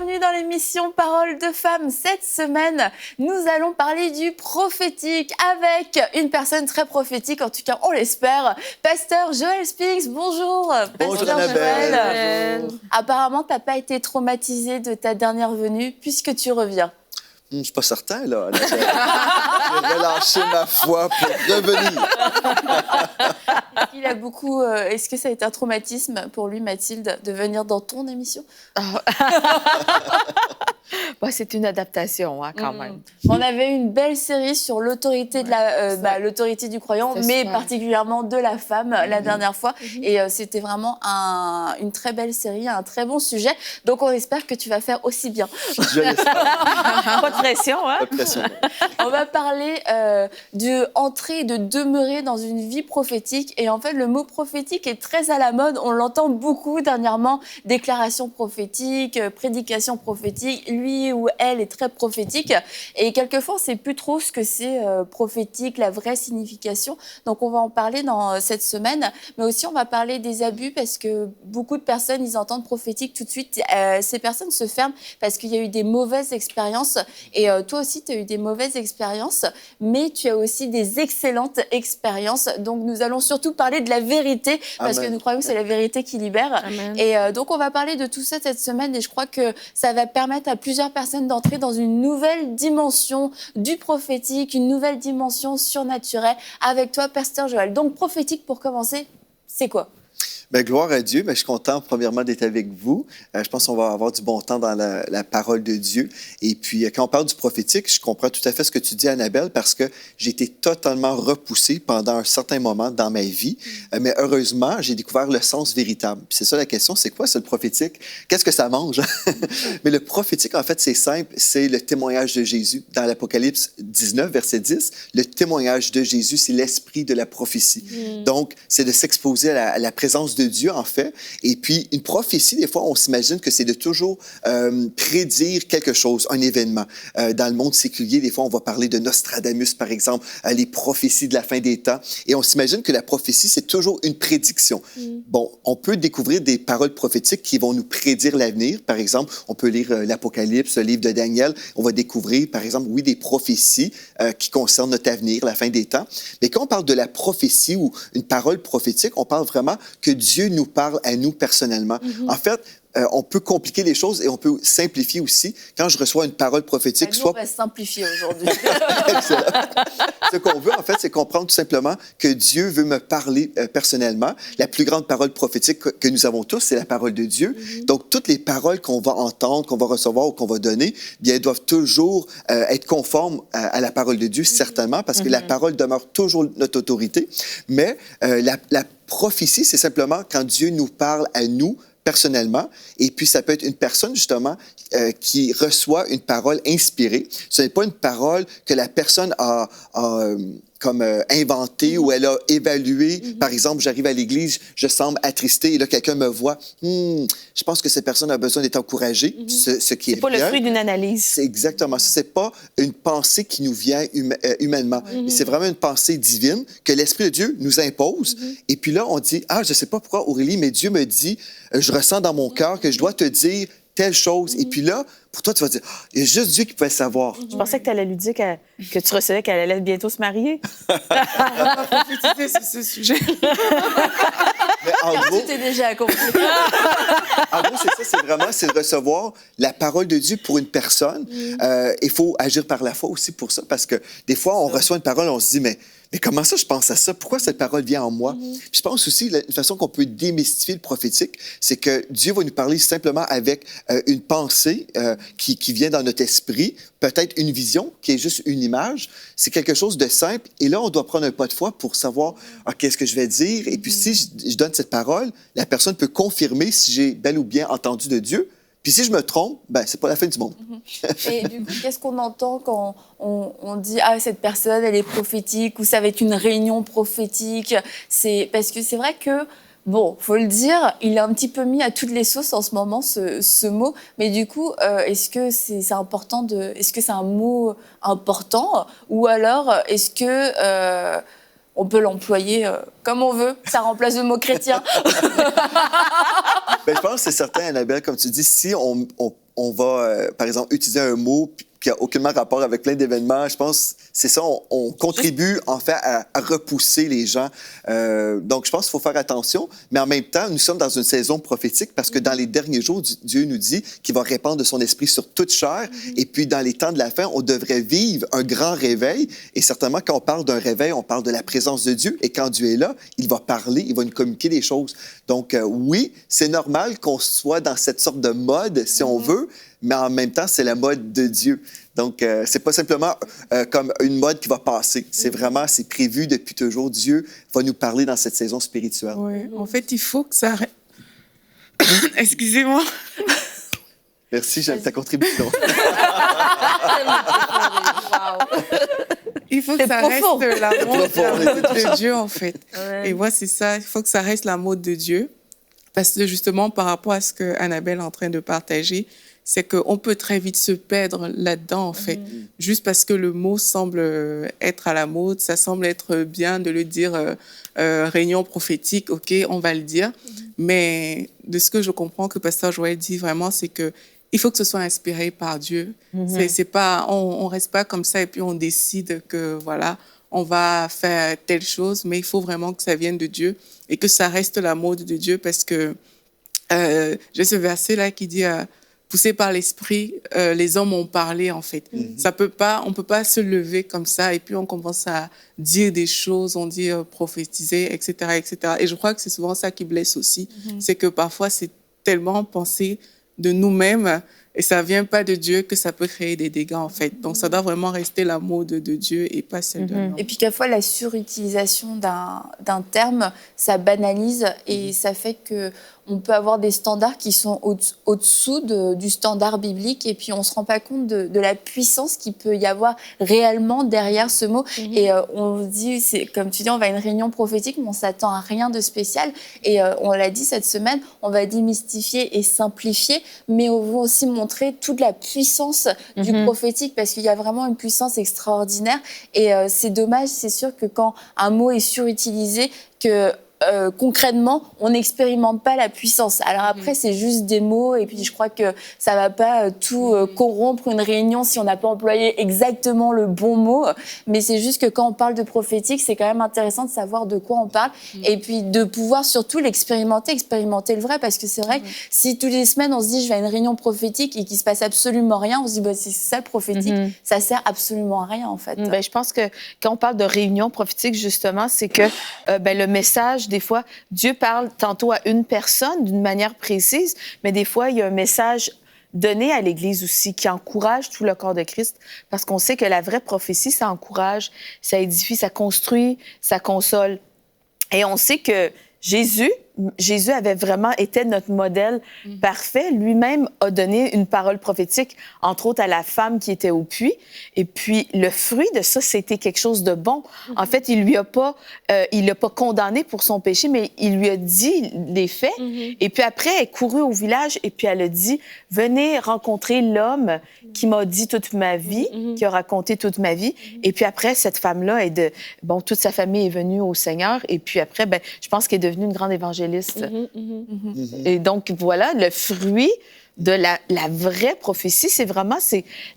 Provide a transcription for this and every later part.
bienvenue dans l'émission Paroles de femmes. Cette semaine, nous allons parler du prophétique avec une personne très prophétique, en tout cas on l'espère, Pasteur Joël Spinks. Bonjour, Bonjour Pasteur Annabelle. Joël. Bonjour. Apparemment, tu n'as pas été traumatisé de ta dernière venue puisque tu reviens. Je ne suis pas certain, là. J'ai relâché ma foi pour revenir. Est-ce que ça a été un traumatisme pour lui, Mathilde, de venir dans ton émission? C'est une adaptation, quand même. On avait une belle série sur l'autorité l'autorité du croyant, mais particulièrement de la femme la dernière fois. Et c'était vraiment une très belle série, un très bon sujet. Donc on espère que tu vas faire aussi bien. Je l'espère. Pas de pression, hein? Pas de pression. On va parler d'entrer et de demeurer dans une vie prophétique. Et en fait, le mot prophétique est très à la mode. On l'entend beaucoup dernièrement. Déclaration prophétique, prédication prophétique. Lui ou elle est très prophétique. Et quelquefois, on ne sait plus trop ce que c'est prophétique, la vraie signification. Donc, on va en parler dans cette semaine. Mais aussi, on va parler des abus parce que beaucoup de personnes, ils entendent prophétique tout de suite. Ces personnes se ferment parce qu'il y a eu des mauvaises expériences. Et toi aussi, tu as eu des mauvaises expériences, mais tu as aussi des excellentes expériences. Donc, nous allons surtout parler de la vérité, parce que nous croyons que c'est la vérité qui libère. Amen. Et donc, on va parler de tout ça cette semaine, et je crois que ça va permettre à plusieurs personnes d'entrer dans une nouvelle dimension du prophétique, une nouvelle dimension surnaturelle avec toi, Pasteur Joël. Donc, prophétique, pour commencer, c'est quoi? Bien, gloire à Dieu. Bien, je suis content, premièrement, d'être avec vous. Je pense qu'on va avoir du bon temps dans la parole de Dieu. Et puis, quand on parle du prophétique, je comprends tout à fait ce que tu dis, Annabelle, parce que j'ai été totalement repoussé pendant un certain moment dans ma vie. Mais heureusement, j'ai découvert le sens véritable. Puis c'est ça la question, c'est quoi, ça, le prophétique? Qu'est-ce que ça mange? Mais le prophétique, en fait, c'est simple, c'est le témoignage de Jésus. Dans l'Apocalypse 19, verset 10, le témoignage de Jésus, c'est l'esprit de la prophétie. Donc, c'est de s'exposer à la présence de Dieu, en fait. Et puis, une prophétie, des fois, on s'imagine que c'est de toujours prédire quelque chose, un événement. Dans le monde séculier, des fois, on va parler de Nostradamus, par exemple, les prophéties de la fin des temps. Et on s'imagine que la prophétie, c'est toujours une prédiction. Bon, on peut découvrir des paroles prophétiques qui vont nous prédire l'avenir. Par exemple, on peut lire l'Apocalypse, le livre de Daniel. On va découvrir, par exemple, oui, des prophéties qui concernent notre avenir, la fin des temps. Mais quand on parle de la prophétie ou une parole prophétique, on parle vraiment que Dieu nous parle à nous personnellement. En fait, on peut compliquer les choses et on peut simplifier aussi. Quand je reçois une parole prophétique, Nous, on va simplifier aujourd'hui. Excellent. Ce qu'on veut, en fait, c'est comprendre tout simplement que Dieu veut me parler personnellement. La plus grande parole prophétique que nous avons tous, c'est la parole de Dieu. Donc, toutes les paroles qu'on va entendre, qu'on va recevoir ou qu'on va donner, bien, elles doivent toujours être conformes à la parole de Dieu, certainement, parce que la parole demeure toujours notre autorité. Mais la prophétie, c'est simplement quand Dieu nous parle à nous, personnellement, et puis ça peut être une personne, justement, qui reçoit une parole inspirée. Ce n'est pas une parole que la personne a inventée ou elle a évaluée. Par exemple, j'arrive à l'église, je semble attristé, et là, quelqu'un me voit. Je pense que cette personne a besoin d'être encouragée, ce qui est pas bien. le fruit d'une analyse. C'est exactement ça. C'est pas une pensée qui nous vient humainement. C'est vraiment une pensée divine que l'Esprit de Dieu nous impose. Et puis là, on dit, je sais pas pourquoi, Aurélie, mais Dieu me dit, je ressens dans mon cœur que je dois te dire telle chose. Et puis là, pour toi, tu vas dire, il y a juste Dieu qui peut le savoir. Je pensais que tu allais lui dire que tu recevais qu'elle allait bientôt se marier. On va prophétiser sur ce sujet. Mais en gros, C'était déjà accompli. c'est ça, c'est de recevoir la parole de Dieu pour une personne. Il faut agir par la foi aussi pour ça, parce que des fois, on reçoit une parole, on se dit, mais comment ça, je pense à ça? Pourquoi cette parole vient en moi? Puis je pense aussi, une façon qu'on peut démystifier le prophétique, c'est que Dieu va nous parler simplement avec une pensée qui vient dans notre esprit, peut-être une vision qui est juste une image. C'est quelque chose de simple. Et là, on doit prendre un pas de foi pour savoir qu'est-ce que je vais dire. Et puis, si je donne cette parole, la personne peut confirmer si j'ai bel ou bien entendu de Dieu. Puis si je me trompe, c'est pas la fin du monde. Et du coup, qu'est-ce qu'on entend quand on dit « Ah, cette personne, elle est prophétique » ou « Ça va être une réunion prophétique ». Parce que c'est vrai que, bon, faut le dire, il est un petit peu mis à toutes les sauces en ce moment, ce mot. Mais du coup, est-ce que c'est important est-ce que c'est un mot important? Ou alors, est-ce que... on peut l'employer comme on veut. Ça remplace le mot chrétien. Je pense que c'est certain, Annabelle, comme tu dis, si on on va, par exemple, utiliser un mot qui n'a aucunement rapport avec plein d'événements. Je pense que c'est ça, on contribue en fait à repousser les gens. Donc, je pense qu'il faut faire attention, mais en même temps, nous sommes dans une saison prophétique parce que dans les derniers jours, Dieu nous dit qu'il va répandre de son esprit sur toute chair. Et puis, dans les temps de la fin, on devrait vivre un grand réveil. Et certainement, quand on parle d'un réveil, on parle de la présence de Dieu. Et quand Dieu est là, il va parler, il va nous communiquer des choses. Donc, oui, c'est normal qu'on soit dans cette sorte de mode, si on veut, mais en même temps, c'est la mode de Dieu. Donc, c'est pas simplement comme une mode qui va passer. C'est vraiment, c'est prévu depuis toujours. Dieu va nous parler dans cette saison spirituelle. Oui, en fait, il faut que ça... Excusez-moi. Merci, j'aime ta contribution. Il faut que ça profond. reste la mode profond. de Dieu, en fait. Ouais. Et moi, c'est ça. Il faut que ça reste la mode de Dieu. Parce que justement, par rapport à ce que Annabelle est en train de partager, c'est qu'on peut très vite se perdre là-dedans, en fait. Juste parce que le mot semble être à la mode, ça semble être bien de le dire réunion prophétique, OK, on va le dire. Mais de ce que je comprends que Pasteur Joël dit vraiment, c'est que il faut que ce soit inspiré par Dieu. C'est pas, on reste pas comme ça et puis on décide que, voilà, on va faire telle chose, mais il faut vraiment que ça vienne de Dieu et que ça reste la mode de Dieu parce que j'ai ce verset-là qui dit poussé par l'esprit, les hommes ont parlé, en fait. On peut pas se lever comme ça et puis on commence à dire des choses, on dit prophétiser, etc., etc. Et je crois que c'est souvent ça qui blesse aussi. C'est que parfois, c'est tellement pensé de nous-mêmes et ça vient pas de Dieu que ça peut créer des dégâts, en fait. Donc, ça doit vraiment rester la mode de Dieu et pas celle de l'homme. Et puis, quelquefois, la surutilisation d'un terme, ça banalise et ça fait qu'on peut avoir des standards qui sont au-dessous du standard biblique et puis on ne se rend pas compte de la puissance qu'il peut y avoir réellement derrière ce mot. Et on se dit, comme tu dis, on va à une réunion prophétique, mais on ne s'attend à rien de spécial. Et on l'a dit cette semaine, on va démystifier et simplifier, mais on va aussi montrer toute la puissance du prophétique parce qu'il y a vraiment une puissance extraordinaire. Et c'est dommage, c'est sûr que quand un mot est surutilisé, que concrètement, on n'expérimente pas la puissance. Alors après, c'est juste des mots et puis je crois que ça ne va pas tout corrompre une réunion si on n'a pas employé exactement le bon mot. Mais c'est juste que quand on parle de prophétique, c'est quand même intéressant de savoir de quoi on parle et puis de pouvoir surtout expérimenter le vrai parce que c'est vrai que si toutes les semaines on se dit je vais à une réunion prophétique et qu'il ne se passe absolument rien, on se dit bah, c'est ça le prophétique, ça sert absolument à rien en fait. Ben, je pense que quand on parle de réunion prophétique, justement, c'est que le message, des fois, Dieu parle tantôt à une personne d'une manière précise, mais des fois, il y a un message donné à l'Église aussi qui encourage tout le corps de Christ parce qu'on sait que la vraie prophétie, ça encourage, ça édifie, ça construit, ça console. Et on sait que Jésus avait vraiment été notre modèle parfait. Lui-même a donné une parole prophétique, entre autres à la femme qui était au puits. Et puis, le fruit de ça, c'était quelque chose de bon. En fait, il l'a pas condamné pour son péché, mais il lui a dit les faits. Et puis après, elle est courue au village et puis elle a dit, venez rencontrer l'homme qui m'a dit toute ma vie, qui a raconté toute ma vie. Et puis après, cette femme-là, toute sa famille est venue au Seigneur. Et puis après, je pense qu'elle est devenue une grande évangéliste. Et donc, voilà, le fruit de la vraie prophétie, c'est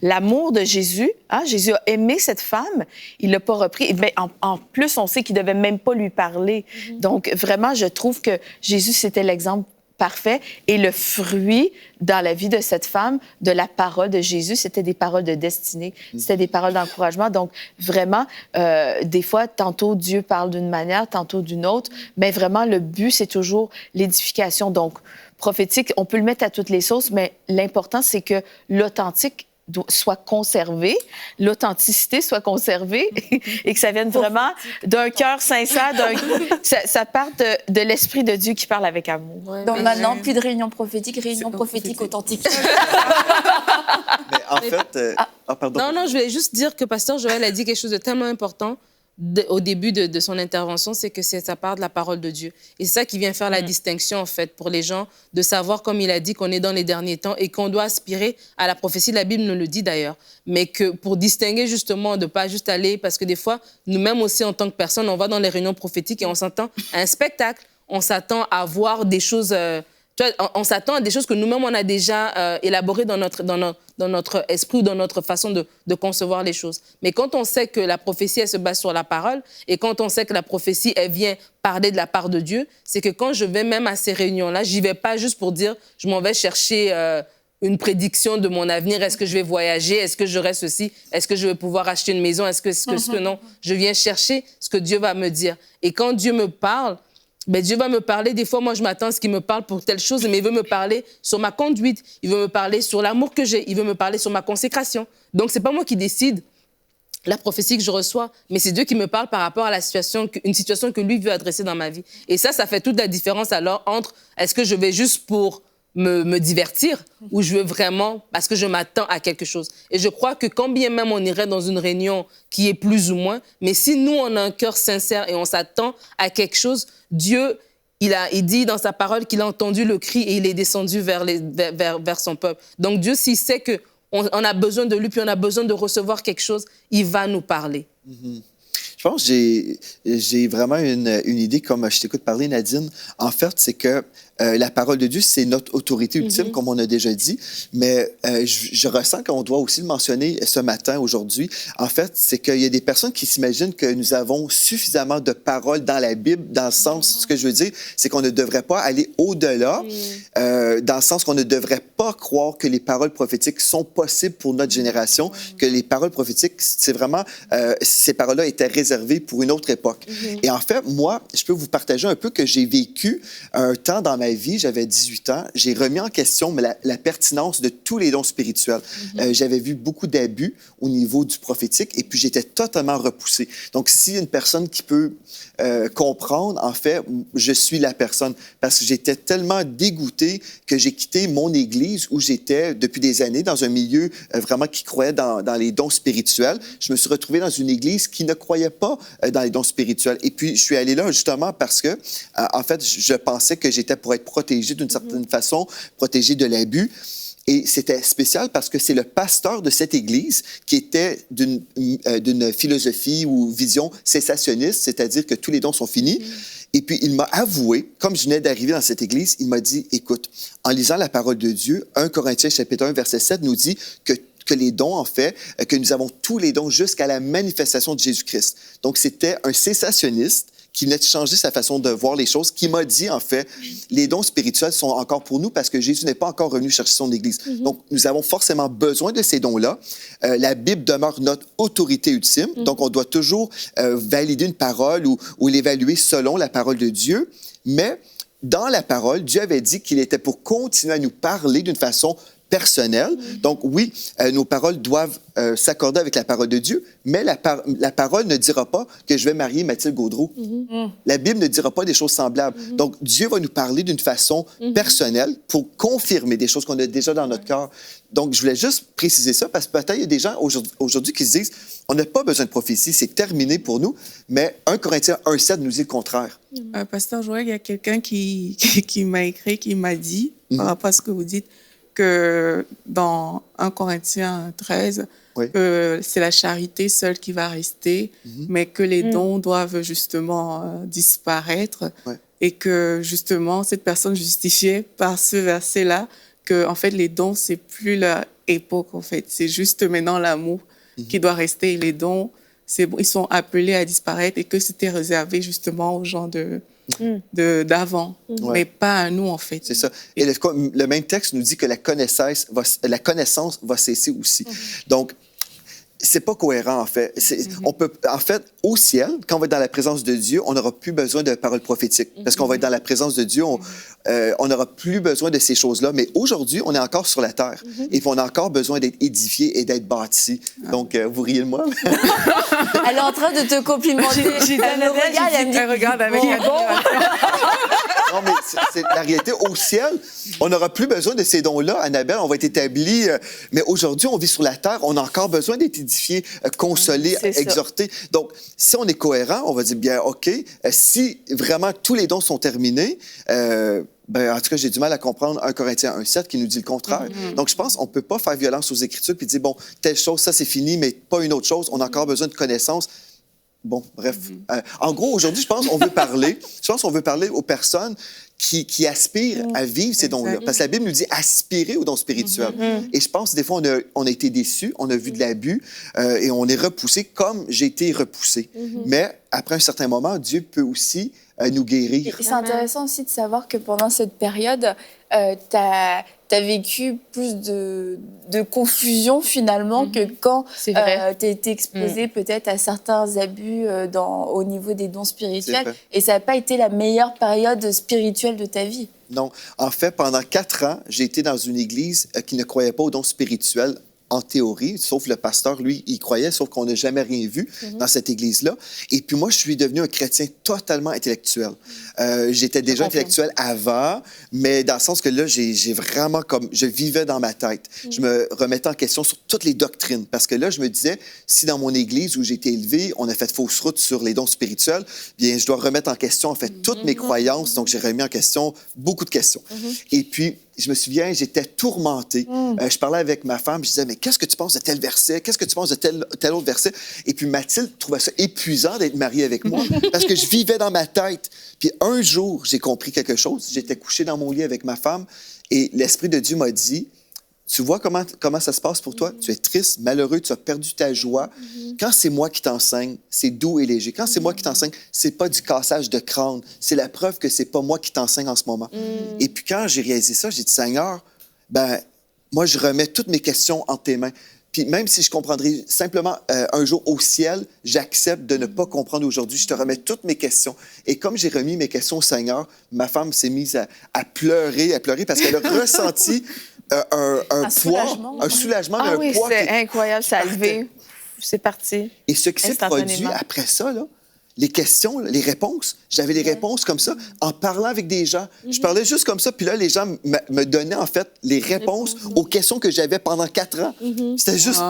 l'amour de Jésus. Hein? Jésus a aimé cette femme, il l'a pas repris. Mais en plus, on sait qu'il devait même pas lui parler. Donc, vraiment, je trouve que Jésus, c'était l'exemple parfait. Et le fruit dans la vie de cette femme, de la parole de Jésus, c'était des paroles de destinée, c'était des paroles d'encouragement. Donc, vraiment, des fois, tantôt Dieu parle d'une manière, tantôt d'une autre, mais vraiment, le but, c'est toujours l'édification. Donc, prophétique, on peut le mettre à toutes les sauces, mais l'important, c'est que l'authentique soit conservé, l'authenticité soit conservée et que ça vienne vraiment d'un cœur sincère, ça part de l'Esprit de Dieu qui parle avec amour. Ouais, donc maintenant, plus de réunion prophétique authentique. Mais en fait... pardon. Non, je voulais juste dire que Pasteur Joël a dit quelque chose de tellement important au début de son intervention, c'est que ça part de la parole de Dieu. Et c'est ça qui vient faire la distinction, en fait, pour les gens, de savoir, comme il a dit, qu'on est dans les derniers temps et qu'on doit aspirer à la prophétie. La Bible nous le dit d'ailleurs. Mais que pour distinguer, justement, de ne pas juste aller... Parce que des fois, nous-mêmes aussi, en tant que personnes, on va dans les réunions prophétiques et on s'attend à un spectacle. On s'attend à voir des choses... Tu vois, on s'attend à des choses que nous-mêmes, on a déjà élaborées dans notre esprit ou dans notre façon de concevoir les choses. Mais quand on sait que la prophétie, elle se base sur la parole, et quand on sait que la prophétie, elle vient parler de la part de Dieu, c'est que quand je vais même à ces réunions-là, j'y vais pas juste pour dire, je m'en vais chercher une prédiction de mon avenir. Est-ce que je vais voyager? Est-ce que j'aurai ceci? Est-ce que je vais pouvoir acheter une maison? Est-ce que non? Je viens chercher ce que Dieu va me dire. Et quand Dieu me parle, ben Dieu va me parler. Des fois, moi, je m'attends à ce qu'il me parle pour telle chose, mais il veut me parler sur ma conduite. Il veut me parler sur l'amour que j'ai. Il veut me parler sur ma consécration. Donc, c'est pas moi qui décide la prophétie que je reçois, mais c'est Dieu qui me parle par rapport à une situation que lui veut adresser dans ma vie. Et ça fait toute la différence alors entre est-ce que je vais juste pour me divertir ou je veux vraiment parce que je m'attends à quelque chose. Et je crois que quand bien même on irait dans une réunion qui est plus ou moins, mais si nous, on a un cœur sincère et on s'attend à quelque chose, Dieu, il dit dans sa parole qu'il a entendu le cri et il est descendu vers son peuple. Donc Dieu, s'il sait qu'on a besoin de lui, puis on a besoin de recevoir quelque chose, il va nous parler. Mm-hmm. Je pense que j'ai vraiment une idée, comme je t'écoute parler, Nadine. En fait, c'est que la parole de Dieu, c'est notre autorité ultime, comme on a déjà dit. Mais je ressens qu'on doit aussi le mentionner ce matin, aujourd'hui. En fait, c'est qu'il y a des personnes qui s'imaginent que nous avons suffisamment de paroles dans la Bible, dans le sens, ce que je veux dire, c'est qu'on ne devrait pas aller au-delà, dans le sens qu'on ne devrait pas croire que les paroles prophétiques sont possibles pour notre génération, que les paroles prophétiques, c'est vraiment, ces paroles-là étaient réservées pour une autre époque. Et en fait, moi, je peux vous partager un peu que j'ai vécu un temps dans ma vie, j'avais 18 ans, j'ai remis en question la pertinence de tous les dons spirituels. J'avais vu beaucoup d'abus au niveau du prophétique et puis j'étais totalement repoussé. Donc, si une personne qui peut comprendre, en fait, je suis la personne parce que j'étais tellement dégoûté que j'ai quitté mon église où j'étais depuis des années dans un milieu vraiment qui croyait dans les dons spirituels. Je me suis retrouvé dans une église qui ne croyait pas dans les dons spirituels. Et puis, je suis allé là justement parce que, en fait, je pensais que j'étais pour être protégé d'une certaine façon, protégé de l'abus. Et c'était spécial parce que c'est le pasteur de cette église qui était d'une philosophie ou vision cessationniste, c'est-à-dire que tous les dons sont finis. Et puis, il m'a avoué, comme je venais d'arriver dans cette église, il m'a dit, écoute, en lisant la parole de Dieu, 1 Corinthiens chapitre 1, verset 7 nous dit que les dons, en fait, que nous avons tous les dons jusqu'à la manifestation de Jésus-Christ. Donc, c'était un cessationniste qui venait de changer sa façon de voir les choses, qui m'a dit, en fait, les dons spirituels sont encore pour nous parce que Jésus n'est pas encore revenu chercher son Église. Donc, nous avons forcément besoin de ces dons-là. La Bible demeure notre autorité ultime. Donc, on doit toujours valider une parole ou l'évaluer selon la parole de Dieu. Mais dans la parole, Dieu avait dit qu'il était pour continuer à nous parler d'une façon personnelle. Donc, oui, nos paroles doivent s'accorder avec la parole de Dieu, mais la parole ne dira pas que je vais marier Mathilde Gaudreau. La Bible ne dira pas des choses semblables. Donc, Dieu va nous parler d'une façon personnelle pour confirmer des choses qu'on a déjà dans notre cœur. Donc, je voulais juste préciser ça parce que peut-être il y a des gens aujourd'hui qui se disent on n'a pas besoin de prophétie, c'est terminé pour nous, mais 1 Corinthiens 1,7 nous dit le contraire. Pasteur Joël, il y a quelqu'un qui m'a écrit, qui m'a dit, par rapport à ce que vous dites, que dans 1 Corinthiens 13, que c'est la charité seule qui va rester, mais que les dons doivent justement disparaître et que justement cette personne justifiait par ce verset-là que en fait les dons c'est plus leur époque en fait, c'est juste maintenant l'amour qui doit rester et les dons ils sont appelés à disparaître et que c'était réservé justement aux gens d'avant, mais pas à nous, en fait. C'est ça. Et le même texte nous dit que la connaissance va cesser aussi. Donc, c'est pas cohérent, en fait. En fait, au ciel, quand on va être dans la présence de Dieu, on n'aura plus besoin de paroles prophétiques. Parce qu'on va être dans la présence de Dieu, on n'aura plus besoin de ces choses-là. Mais aujourd'hui, on est encore sur la terre. Et puis, on a encore besoin d'être édifié et d'être bâti. Donc, vous riez de moi? Elle est en train de te complimenter. Elle me regarde, elle me dit... Elle regarde avec Non, mais c'est la réalité. Au ciel, on n'aura plus besoin de ces dons-là, Annabelle. On va être établi. Mais aujourd'hui, on vit sur la terre. On a encore besoin d'être édifié, consolé, exhorté. Donc, si on est cohérent, on va dire bien, OK, si vraiment tous les dons sont terminés, en tout cas, j'ai du mal à comprendre 1 Corinthiens 1,7 qui nous dit le contraire. Donc, je pense qu'on ne peut pas faire violence aux Écritures puis dire, bon, telle chose, ça, c'est fini, mais pas une autre chose. On a encore besoin de connaissances. Bon, bref. En gros, aujourd'hui, je pense qu'on veut parler aux personnes qui aspirent à vivre ces dons-là. Parce que la Bible nous dit aspirer aux dons spirituels. Et je pense que des fois, on a été déçus, on a vu de l'abus et on est repoussé comme j'ai été repoussé. Mais après un certain moment, Dieu peut aussi nous guérir. Et c'est intéressant aussi de savoir que pendant cette période, tu as vécu plus de confusion finalement que quand tu as été exposé peut-être à certains abus au niveau des dons spirituels. Et ça n'a pas été la meilleure période spirituelle de ta vie. Non. En fait, pendant 4 ans, j'ai été dans une église qui ne croyait pas aux dons spirituels. En théorie, sauf le pasteur, lui, il croyait, sauf qu'on n'a jamais rien vu dans cette église-là. Et puis moi, je suis devenu un chrétien totalement intellectuel. J'étais déjà intellectuel avant, mais dans le sens que là, j'ai vraiment comme... Je vivais dans ma tête. Je me remettais en question sur toutes les doctrines. Parce que là, je me disais, si dans mon église où j'ai été élevé, on a fait fausse route sur les dons spirituels, bien, je dois remettre en question, en fait, toutes mes croyances. Donc, j'ai remis en question beaucoup de questions. Et puis, je me souviens, j'étais tourmenté. Je parlais avec ma femme, je disais, mais qu'est-ce que tu penses de tel verset? Qu'est-ce que tu penses de tel autre verset? Et puis Mathilde trouvait ça épuisant d'être mariée avec moi parce que je vivais dans ma tête. Puis un jour, j'ai compris quelque chose. J'étais couché dans mon lit avec ma femme et l'Esprit de Dieu m'a dit, tu vois comment ça se passe pour toi? Tu es triste, malheureux, tu as perdu ta joie. Quand c'est moi qui t'enseigne, c'est doux et léger. Quand c'est moi qui t'enseigne, c'est pas du cassage de crâne. C'est la preuve que c'est pas moi qui t'enseigne en ce moment. Et puis quand j'ai réalisé ça, j'ai dit, Seigneur, ben moi, je remets toutes mes questions entre tes mains. Puis même si je comprendrai simplement un jour au ciel, j'accepte de ne pas comprendre aujourd'hui. Je te remets toutes mes questions. Et comme j'ai remis mes questions au Seigneur, ma femme s'est mise à pleurer parce qu'elle a ressenti un soulagement, Ah mais un oui, poids. c'est incroyable, ça a levé, c'est parti. Et ce qui s'est produit après ça, là, les questions, les réponses, j'avais les réponses comme ça, en parlant avec des gens. Je parlais juste comme ça, puis là, les gens me donnaient, en fait, les réponses aux questions que j'avais pendant 4 ans. C'était juste...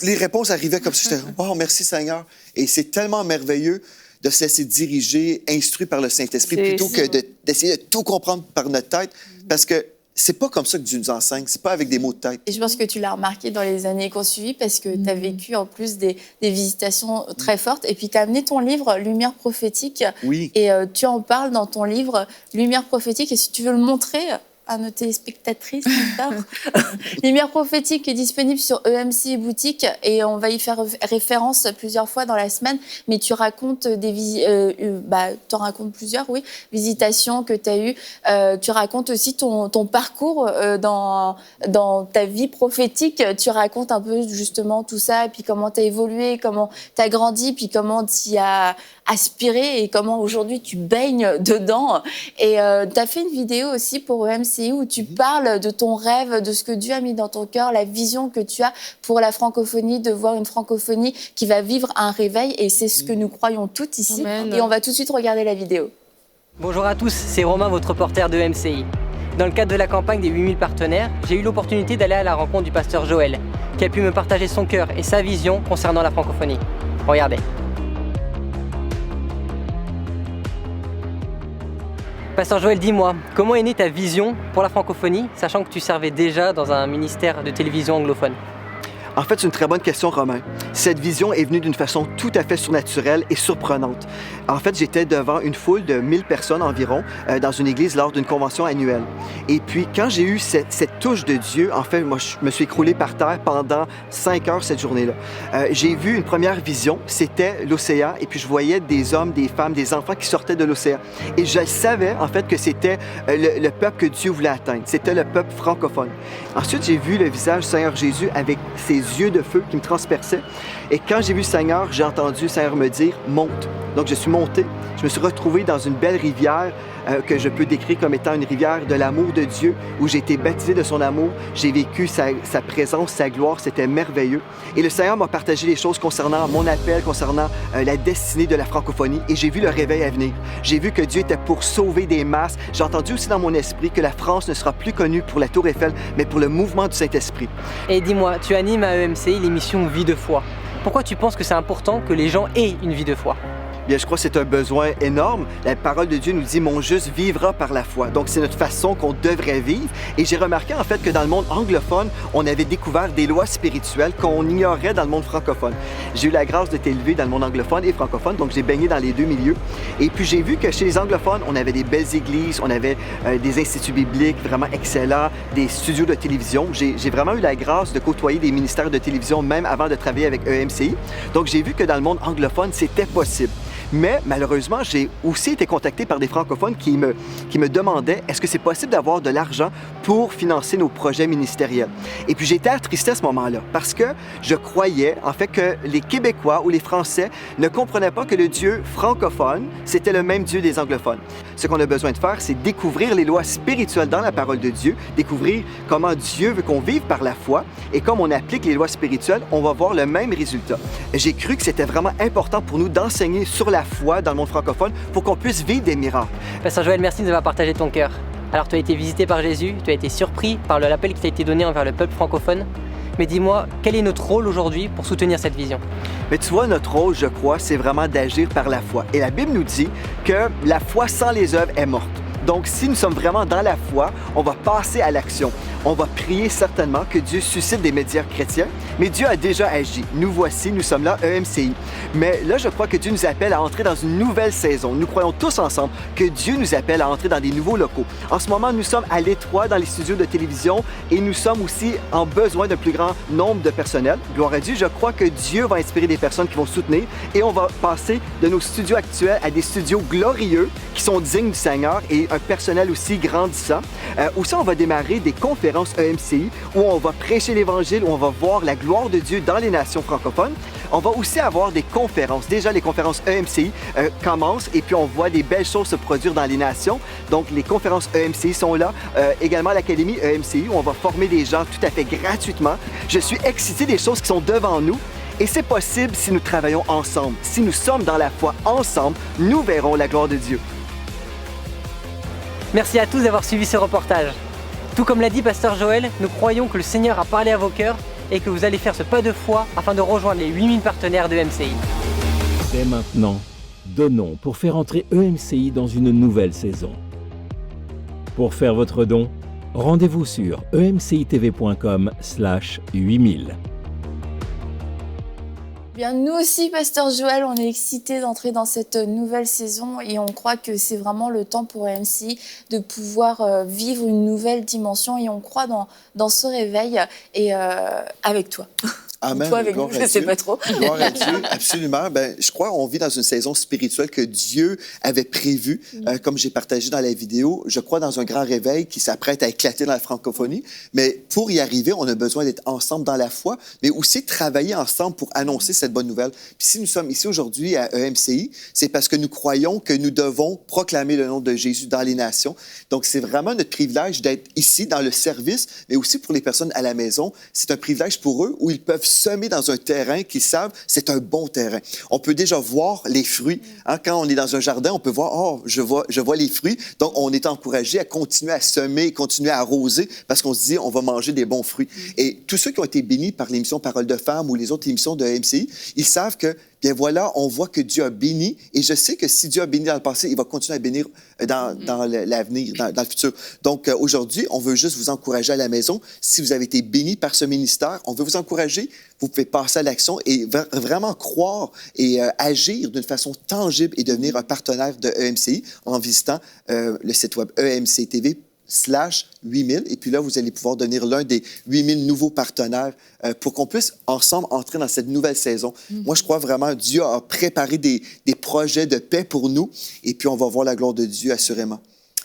Les réponses arrivaient comme ça. J'étais « Oh, merci Seigneur! » Et c'est tellement merveilleux de se laisser diriger, instruit par le Saint-Esprit, plutôt que d'essayer de tout comprendre par notre tête, parce que c'est pas comme ça que Dieu nous enseigne, c'est pas avec des mots de tête. Et je pense que tu l'as remarqué dans les années qu'on suivit parce que tu as vécu en plus des visitations très fortes. Et puis tu as amené ton livre Lumière prophétique. Oui. Et tu en parles dans ton livre Lumière prophétique. Et si tu veux le montrer à nos téléspectatrices, Lumière prophétique est disponible sur EMC et boutique et on va y faire référence plusieurs fois dans la semaine. Mais tu racontes t'en racontes plusieurs, oui, visitations que tu as eues. Tu racontes aussi ton parcours dans ta vie prophétique. Tu racontes un peu justement tout ça et puis comment tu as évolué, comment tu as grandi, puis comment tu y as aspiré et comment aujourd'hui tu baignes dedans. Et tu as fait une vidéo aussi pour EMC où tu parles de ton rêve, de ce que Dieu a mis dans ton cœur, la vision que tu as pour la francophonie, de voir une francophonie qui va vivre un réveil. Et c'est ce que nous croyons toutes ici. Amen. Et on va tout de suite regarder la vidéo. Bonjour à tous, c'est Romain, votre reporter de MCI. Dans le cadre de la campagne des 8000 partenaires, j'ai eu l'opportunité d'aller à la rencontre du pasteur Joël, qui a pu me partager son cœur et sa vision concernant la francophonie. Regardez. Pasteur Joël, dis-moi, comment est née ta vision pour la francophonie, sachant que tu servais déjà dans un ministère de télévision anglophone? En fait, c'est une très bonne question, Romain. Cette vision est venue d'une façon tout à fait surnaturelle et surprenante. En fait, j'étais devant une foule de 1000 personnes environ dans une église lors d'une convention annuelle. Et puis, quand j'ai eu cette touche de Dieu, en fait, moi, je me suis écroulé par terre pendant 5 heures cette journée-là. J'ai vu une première vision, c'était l'océan, et puis je voyais des hommes, des femmes, des enfants qui sortaient de l'océan. Et je savais, en fait, que c'était le peuple que Dieu voulait atteindre. C'était le peuple francophone. Ensuite, j'ai vu le visage du Seigneur Jésus avec ses yeux de feu qui me transperçaient. Et quand j'ai vu le Seigneur, j'ai entendu le Seigneur me dire « Monte ». Donc, je suis monté. Je me suis retrouvé dans une belle rivière que je peux décrire comme étant une rivière de l'amour de Dieu, où j'ai été baptisé de son amour. J'ai vécu sa présence, sa gloire. C'était merveilleux. Et le Seigneur m'a partagé les choses concernant mon appel, concernant la destinée de la francophonie. Et j'ai vu le réveil à venir. J'ai vu que Dieu était pour sauver des masses. J'ai entendu aussi dans mon esprit que la France ne sera plus connue pour la Tour Eiffel, mais pour le mouvement du Saint-Esprit. Et dis-moi, tu animes à EMCI l'émission Vie de foi. Pourquoi tu penses que c'est important que les gens aient une vie de foi? Bien, je crois que c'est un besoin énorme. La parole de Dieu nous dit « Mon juste vivra par la foi ». Donc, c'est notre façon qu'on devrait vivre. Et j'ai remarqué, en fait, que dans le monde anglophone, on avait découvert des lois spirituelles qu'on ignorait dans le monde francophone. J'ai eu la grâce d'être élevé dans le monde anglophone et francophone, donc j'ai baigné dans les deux milieux. Et puis, j'ai vu que chez les anglophones, on avait des belles églises, on avait des instituts bibliques vraiment excellents, des studios de télévision. J'ai vraiment eu la grâce de côtoyer des ministères de télévision, même avant de travailler avec EMCI. Donc, j'ai vu que dans le monde anglophone, c'était possible. Mais malheureusement, j'ai aussi été contacté par des francophones qui me demandaient est-ce que c'est possible d'avoir de l'argent pour financer nos projets ministériels. Et puis j'étais attristé à ce moment-là parce que je croyais en fait que les Québécois ou les Français ne comprenaient pas que le Dieu francophone, c'était le même Dieu des anglophones. Ce qu'on a besoin de faire, c'est découvrir les lois spirituelles dans la parole de Dieu, découvrir comment Dieu veut qu'on vive par la foi et comme on applique les lois spirituelles, on va voir le même résultat. J'ai cru que c'était vraiment important pour nous d'enseigner sur la foi dans le monde francophone pour qu'on puisse vivre des miracles. Pasteur Joël, merci de nous avoir partagé ton cœur. Alors, tu as été visité par Jésus, tu as été surpris par l'appel qui t'a été donné envers le peuple francophone. Mais dis-moi, quel est notre rôle aujourd'hui pour soutenir cette vision? Mais tu vois, notre rôle, je crois, c'est vraiment d'agir par la foi. Et la Bible nous dit que la foi sans les œuvres est morte. Donc, si nous sommes vraiment dans la foi, on va passer à l'action. On va prier certainement que Dieu suscite des médias chrétiens, mais Dieu a déjà agi. Nous voici, nous sommes là, EMCI. Mais là, je crois que Dieu nous appelle à entrer dans une nouvelle saison. Nous croyons tous ensemble que Dieu nous appelle à entrer dans des nouveaux locaux. En ce moment, nous sommes à l'étroit dans les studios de télévision et nous sommes aussi en besoin d'un plus grand nombre de personnel. Gloire à Dieu, je crois que Dieu va inspirer des personnes qui vont soutenir et on va passer de nos studios actuels à des studios glorieux qui sont dignes du Seigneur et un personnel aussi grandissant. Aussi, on va démarrer des conférences EMCI où on va prêcher l'Évangile, où on va voir la gloire de Dieu dans les nations francophones. On va aussi avoir des conférences. Déjà, les conférences EMCI commencent et puis on voit des belles choses se produire dans les nations. Donc, les conférences EMCI sont là. Également, l'Académie EMCI où on va former des gens tout à fait gratuitement. Je suis excité des choses qui sont devant nous. Et c'est possible si nous travaillons ensemble. Si nous sommes dans la foi ensemble, nous verrons la gloire de Dieu. Merci à tous d'avoir suivi ce reportage. Tout comme l'a dit Pasteur Joël, nous croyons que le Seigneur a parlé à vos cœurs et que vous allez faire ce pas de foi afin de rejoindre les 8000 partenaires de MCI. Dès maintenant, donnons pour faire entrer EMCI dans une nouvelle saison. Pour faire votre don, rendez-vous sur emcitv.com/8000. Bien, nous aussi, Pasteur Joël, on est excités d'entrer dans cette nouvelle saison et on croit que c'est vraiment le temps pour MCI de pouvoir vivre une nouvelle dimension et on croit dans ce réveil et avec toi. Amen. Toi avec nous, je ne sais pas trop. Gloire à Dieu, absolument. Ben, je crois qu'on vit dans une saison spirituelle que Dieu avait prévue. Comme j'ai partagé dans la vidéo, je crois dans un grand réveil qui s'apprête à éclater dans la francophonie. Mais pour y arriver, on a besoin d'être ensemble dans la foi, mais aussi de travailler ensemble pour annoncer cette bonne nouvelle. Puis si nous sommes ici aujourd'hui à EMCI, c'est parce que nous croyons que nous devons proclamer le nom de Jésus dans les nations. Donc, c'est vraiment notre privilège d'être ici dans le service, mais aussi pour les personnes à la maison. C'est un privilège pour eux où ils peuvent semer dans un terrain qu'ils savent c'est un bon terrain. On peut déjà voir les fruits. Hein? Quand on est dans un jardin, on peut voir, oh, je vois les fruits. Donc, on est encouragé à continuer à semer, continuer à arroser parce qu'on se dit, on va manger des bons fruits. Et tous ceux qui ont été bénis par l'émission Parole de Femmes ou les autres émissions de MCI, ils savent que bien voilà, on voit que Dieu a béni. Et je sais que si Dieu a béni dans le passé, il va continuer à bénir dans l'avenir, dans le futur. Donc, aujourd'hui, on veut juste vous encourager à la maison. Si vous avez été béni par ce ministère, on veut vous encourager. Vous pouvez passer à l'action et vraiment croire et agir d'une façon tangible et devenir un partenaire de EMCI en visitant le site web emctv.com/8000. Et puis là, vous allez pouvoir devenir l'un des 8000 nouveaux partenaires pour qu'on puisse ensemble entrer dans cette nouvelle saison. Moi, je crois vraiment que Dieu a préparé des projets de paix pour nous et puis on va voir la gloire de Dieu assurément.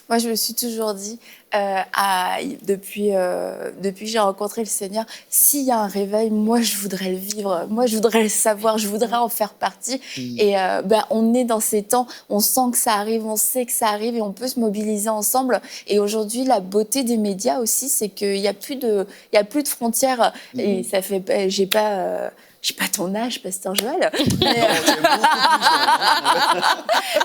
Moi, je me suis toujours dit, depuis que j'ai rencontré le Seigneur, s'il y a un réveil, moi, je voudrais le vivre. Moi, je voudrais le savoir. Je voudrais en faire partie. Et on est dans ces temps, on sent que ça arrive, on sait que ça arrive et on peut se mobiliser ensemble. Et aujourd'hui, la beauté des médias aussi, c'est qu'il n'y a plus de frontières. Et ça fait, j'ai pas ton âge, Pasteur Joël,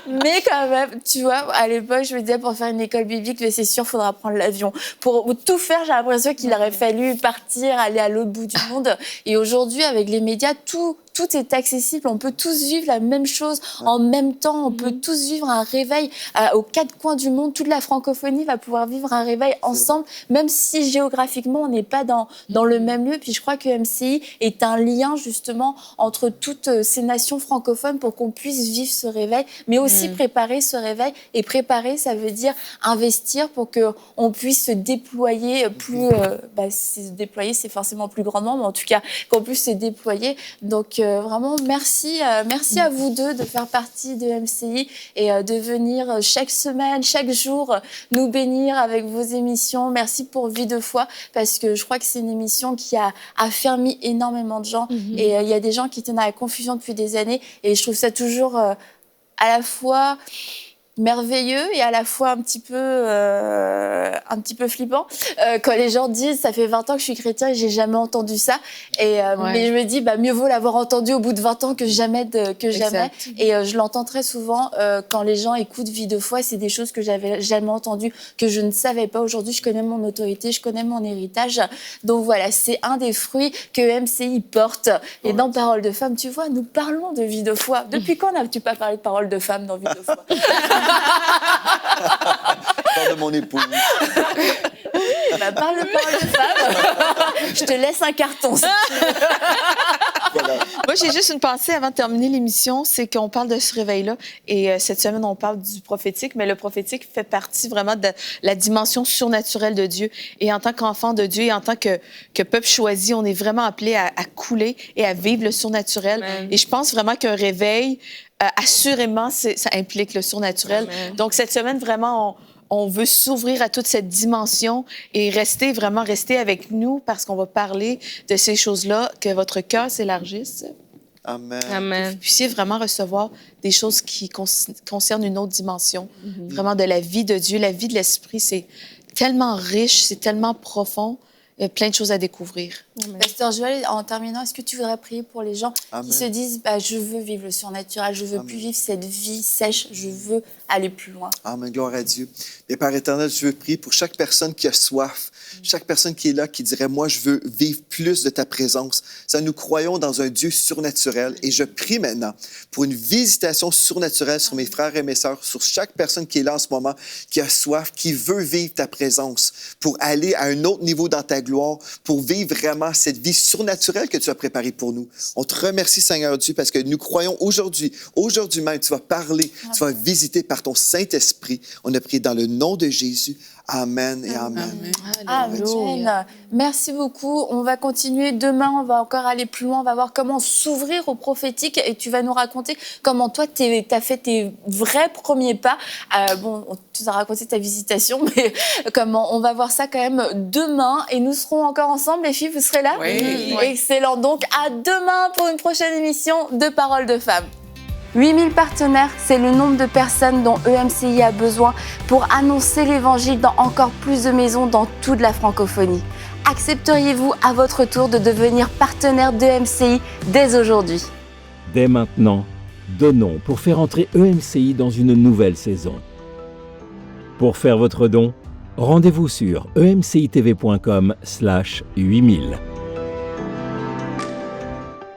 mais quand même, tu vois, à l'époque, je me disais, pour faire une école biblique, c'est sûr, il faudra prendre l'avion. Pour tout faire, j'ai l'impression qu'il aurait fallu partir, aller à l'autre bout du monde. Et aujourd'hui, avec les médias, tout tout est accessible, on peut tous vivre la même chose en même temps, on peut tous vivre un réveil aux quatre coins du monde, toute la francophonie va pouvoir vivre un réveil ensemble, même si géographiquement on n'est pas dans le même lieu. Puis je crois que MCI est un lien justement entre toutes ces nations francophones pour qu'on puisse vivre ce réveil, mais aussi préparer ce réveil. Et préparer, ça veut dire investir pour qu'on puisse se déployer plus... se déployer, c'est forcément plus grandement, mais en tout cas, qu'on puisse se déployer. Donc vraiment, merci à vous deux de faire partie de MCI et de venir chaque semaine, chaque jour, nous bénir avec vos émissions. Merci pour Vie de foi, parce que je crois que c'est une émission qui a affermi énormément de gens. Et il y a des gens qui étaient dans la confusion depuis des années. Et je trouve ça toujours à la fois merveilleux et à la fois un petit peu flippant quand les gens disent ça fait 20 ans que je suis chrétien et j'ai jamais entendu ça mais je me dis mieux vaut l'avoir entendu au bout de 20 ans que jamais et je l'entends très souvent quand les gens écoutent Vie de foi, c'est des choses que j'avais jamais entendues, que je ne savais pas. Aujourd'hui je connais mon autorité, je connais mon héritage, donc voilà, c'est un des fruits que MCI porte. Et dans Parole de femme, tu vois, nous parlons de Vie de foi. Depuis quand n'as-tu pas parlé de Parole de femme dans Vie de foi? Parle de mon épouse. Parle de Parole de femme. Je te laisse un carton. Voilà. Moi, j'ai juste une pensée avant de terminer l'émission, c'est qu'on parle de ce réveil-là. Et cette semaine, on parle du prophétique, mais le prophétique fait partie vraiment de la dimension surnaturelle de Dieu. Et en tant qu'enfant de Dieu et en tant que peuple choisi, on est vraiment appelé à couler et à vivre le surnaturel. Amen. Et je pense vraiment qu'un réveil, assurément, ça implique le surnaturel. Amen. Donc, cette semaine, vraiment, on veut s'ouvrir à toute cette dimension et rester avec nous parce qu'on va parler de ces choses-là, que votre cœur s'élargisse. Amen. Que vous puissiez vraiment recevoir des choses qui concernent une autre dimension, vraiment de la vie de Dieu. La vie de l'Esprit, c'est tellement riche, c'est tellement profond. Il y a plein de choses à découvrir. Pasteur Joël, en terminant, est-ce que tu voudrais prier pour les gens qui se disent je veux vivre le surnaturel, je veux plus vivre cette vie sèche, je veux aller plus loin. Amen, gloire à Dieu. Et Père éternel, je veux prier pour chaque personne qui a soif, chaque personne qui est là, qui dirait, moi, je veux vivre plus de ta présence. Ça, nous croyons dans un Dieu surnaturel. Et je prie maintenant pour une visitation surnaturelle sur mes frères et mes sœurs, sur chaque personne qui est là en ce moment, qui a soif, qui veut vivre ta présence, pour aller à un autre niveau dans ta gloire, pour vivre vraiment cette vie surnaturelle que tu as préparée pour nous. On te remercie, Seigneur Dieu, parce que nous croyons aujourd'hui même, tu vas parler, tu vas visiter par ton Saint-Esprit. On a prié dans le nom de Jésus. Amen et amen. Amen. Merci beaucoup. On va continuer demain. On va encore aller plus loin. On va voir comment s'ouvrir au prophétique. Et tu vas nous raconter comment toi, tu as fait tes vrais premiers pas. Tu nous as raconté ta visitation, mais comment on va voir ça quand même demain. Et nous serons encore ensemble. Les filles, vous serez là? Oui. Excellent. Donc, à demain pour une prochaine émission de Parole de Femmes. 8000 partenaires, c'est le nombre de personnes dont EMCI a besoin pour annoncer l'Évangile dans encore plus de maisons dans toute la francophonie. Accepteriez-vous à votre tour de devenir partenaire d'EMCI dès aujourd'hui? Dès maintenant, donnons pour faire entrer EMCI dans une nouvelle saison. Pour faire votre don, rendez-vous sur emcitv.com/8000.